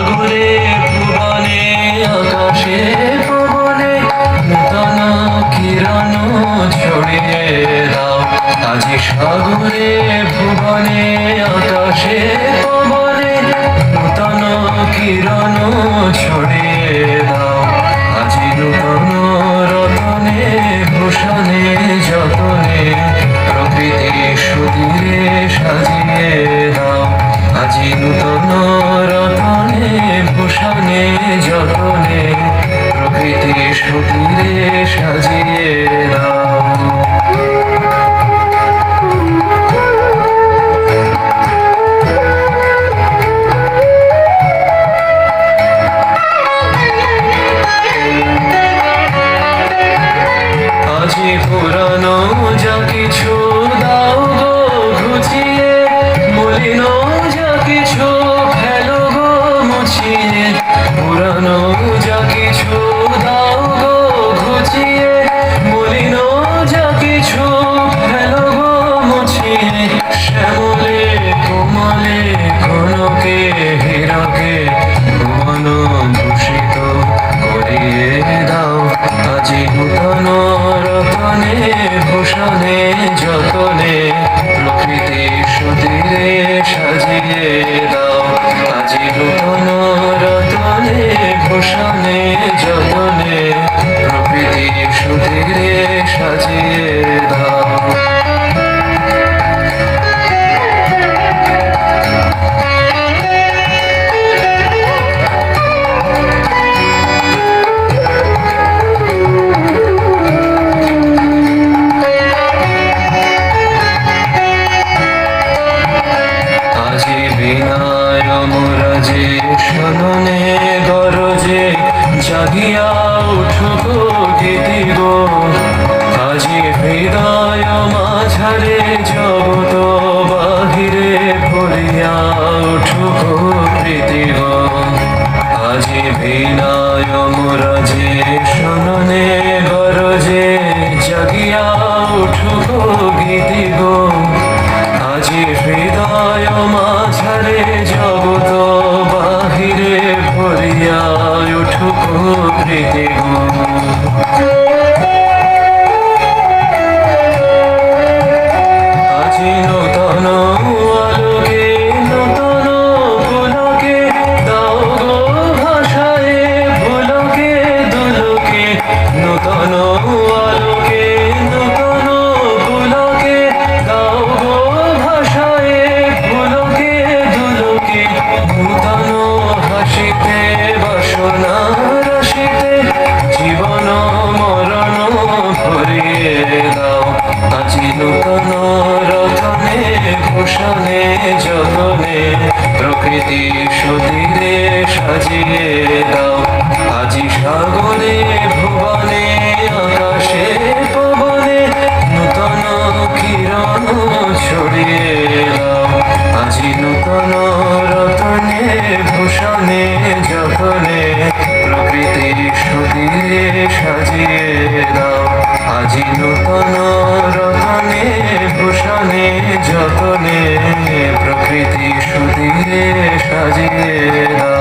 সাগরে ভুবনে আকাশে পবনে নূতন কিরণ ছড়িয়ে দাও। আজি সাগরে ভুবনে আকাশে পবনে নূতন কিরণ ছড়িয়ে দাও। আজি নূতন রতনে ভূষণে যতনে প্রকৃতি সুধীরে সাজিয়ে দাও। আজি নূতন রতনে ভূষণে যতনে প্রকৃতি সুধীরে সাজিয়ে দাও। আজি পুরানো যা কিছু দাও গো ঘুচিয়ে, মলিন যা কিছু ফেলো গো মুছিয়ে। পুরানো যা কিছু দাও গো ঘুচিয়ে, মলিন যা কিছু ফেলো গো মুছিয়ে। শ্যামলে কোমলে কনকে হীরকে ভুবন ভূষিত করিয়ে দাও। আজি নূতন রতনে ভূষণে যতনে প্রকৃতি সুধীরে সাজিয়ে দাও। আজি নূতন রতনে ভূষণে যতনে প্রকৃতি সুধীরে সাজিয়ে দাও। বিনায়মরাজে শোননে গরজে জাগিয়া উঠুক গীতি গো। আজি হৃদয় মাঝারে জগত বাহিরে ভরিয়া উঠুক প্রীতি গো। আজি বিনায়মরাজে শোননে গরজে জাগিয়া উঠুক গীতি গো। আজি হৃদয় মাঝারে জগত বাহিরে ভরিয়া উঠুক প্রীতি গো। আজি নূতন আলোকে নূতন পুলকে দাও গো ভাষায় ভুলকে দুলকে। নূতন আলোকে নূতন পুলকে দাও গো ভাষায় ভুলকে দুলকে। নূতন হাসিতে বাসনা রাশিতে জীবন মরণ ভরিয়ে দাও। আজি নূতন রতনে ভূষণে যতনে প্রকৃতি সুধীরে সাজিয়ে দাও। আজি সাগরে ভুবনে আকাশে পবনে নূতন কিরণ ছড়িয়ে দাও। আজি নূতন রতনে ভূষণে যতনে প্রকৃতি সুধীরে সাজিয়ে দাও। আজি নূতন রতনে ভূষণে যতনে প্রকৃতি সুধীরে সাজিয়ে দাও।